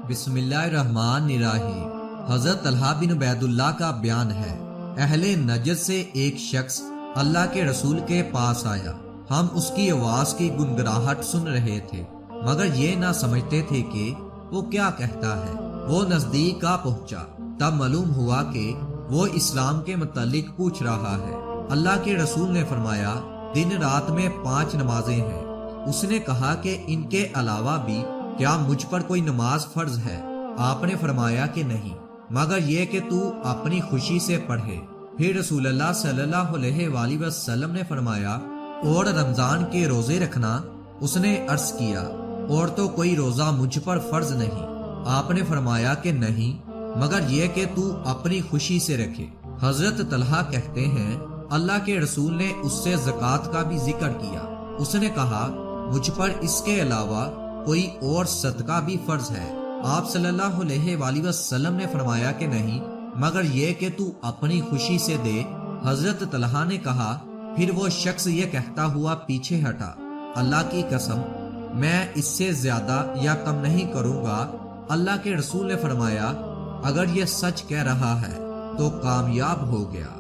بسم اللہ الرحمن الرحیم۔ حضرت طلحہ بن عبید اللہ کا بیان ہے، اہل نجد سے ایک شخص اللہ کے رسول کے پاس آیا۔ ہم اس کی آواز کی گنگناہٹ سن رہے تھے مگر یہ نہ سمجھتے تھے کہ وہ کیا کہتا ہے۔ وہ نزدیک آ پہنچا، تب معلوم ہوا کہ وہ اسلام کے متعلق پوچھ رہا ہے۔ اللہ کے رسول نے فرمایا، دن رات میں 5 نمازیں ہیں۔ اس نے کہا کہ ان کے علاوہ بھی کیا مجھ پر کوئی نماز فرض ہے؟ آپ نے فرمایا کہ نہیں، مگر یہ کہ تو اپنی خوشی سے پڑھے۔ پھر رسول اللہ صلی اللہ علیہ وآلہ وسلم نے فرمایا، اور رمضان کے روزے رکھنا؟ اس نے عرض کیا، اور تو کوئی روزہ مجھ پر فرض نہیں۔ آپ نے فرمایا کہ نہیں، مگر یہ کہ تو اپنی خوشی سے رکھے۔ حضرت طلحہ کہتے ہیں، اللہ کے رسول نے اس سے زکوٰۃ کا بھی ذکر کیا۔ اس نے کہا، مجھ پر اس کے علاوہ کوئی اور صدقہ بھی فرض ہے؟ آپ صلی اللہ علیہ وآلہ وسلم نے فرمایا کہ نہیں، مگر یہ کہ تو اپنی خوشی سے دے۔ حضرت طلحہ نے کہا، پھر وہ شخص یہ کہتا ہوا پیچھے ہٹا، اللہ کی قسم میں اس سے زیادہ یا کم نہیں کروں گا۔ اللہ کے رسول نے فرمایا، اگر یہ سچ کہہ رہا ہے تو کامیاب ہو گیا۔